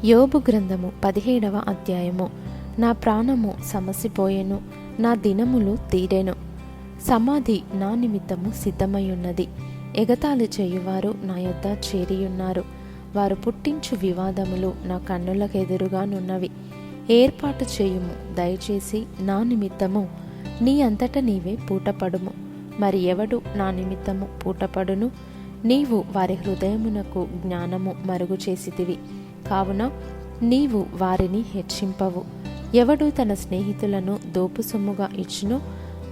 యోబు గ్రంథము 17వ అధ్యాయము. నా ప్రాణము సమసిపోయెను, నా దినములు తీరెను. సమాధి నా నిమిత్తము సిద్ధమయ్యున్నది. ఎగతాళి చేయువారు నా యొద్ద చేరియున్నారు. వారు పుట్టించు వివాదములు నా కన్నులకెదురుగానున్నవి. ఏర్పాటు చేయుము, దయచేసి నా నిమిత్తము నీ అంతట నీవే పూటపడుము. మరి ఎవడు నా నిమిత్తము పూటపడును? నీవు వారి హృదయమునకు జ్ఞానము మరుగు చేసితివి, కావున నీవు వారిని హెచ్చింపవు. ఎవడు తన స్నేహితులను దోపుసొమ్ముగా ఇచ్చునో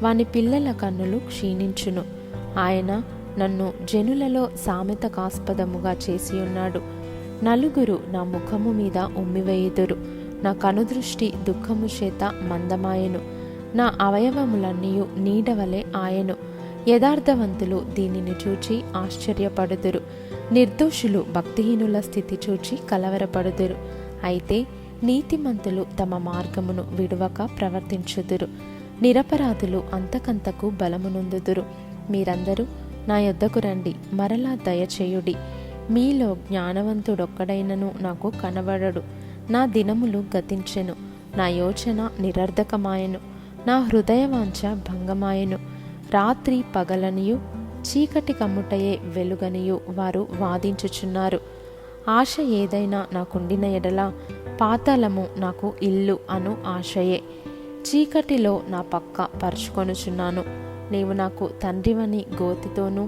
వాని పిల్లల కన్నులు క్షీణించును. ఆయన నన్ను జనులలో సామెతకాస్పదముగా చేసియున్నాడు. నలుగురు నా ముఖము మీద ఉమ్మివేయుదురు. నా కనుదృష్టి దుఃఖము చేత మందమాయెను. నా అవయవములన్నీయు నీడవలే ఆయెను. యథార్థవంతులు దీనిని చూచి ఆశ్చర్యపడుదురు. నిర్దోషులు భక్తిహీనుల స్థితి చూచి కలవరపడుదురు. అయితే నీతిమంతులు తమ మార్గమును విడువక ప్రవర్తించుదురు. నిరపరాధులు అంతకంతకు బలమునొందుదురు. మీరందరూ నా యొద్దకు రండి, మరలా దయచేయుడి. మీలో జ్ఞానవంతుడొక్కడైనను నాకు కనబడడు. నా దినములు గతించెను, నా యోచన నిరర్ధకమాయెను, నా హృదయవాంఛ భంగమాయెను. రాత్రి పగలనియు చీకటి కమ్ముటయే వెలుగనియు వారు వాదించుచున్నారు. ఆశ ఏదైనా నాకుండిన ఎడల పాతాళము నాకు ఇల్లు అను ఆశయే. చీకటిలో నా పక్క పరుచుకొనుచున్నాను. నీవు నాకు తండ్రివని గోతితోనూ,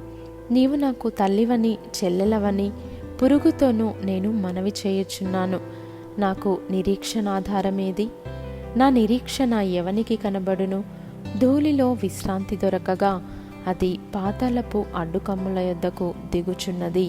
నీవు నాకు తల్లివని చెల్లెలవని పురుగుతోనూ నేను మనవి చేయుచున్నాను. నాకు నిరీక్షణాధారమేది? నా నిరీక్షణ ఎవనికి కనబడును? ధూళిలో విశ్రాంతి దొరకగా అది పాతాళపు అడ్డుకమ్ముల యొద్దకు దిగుచున్నది.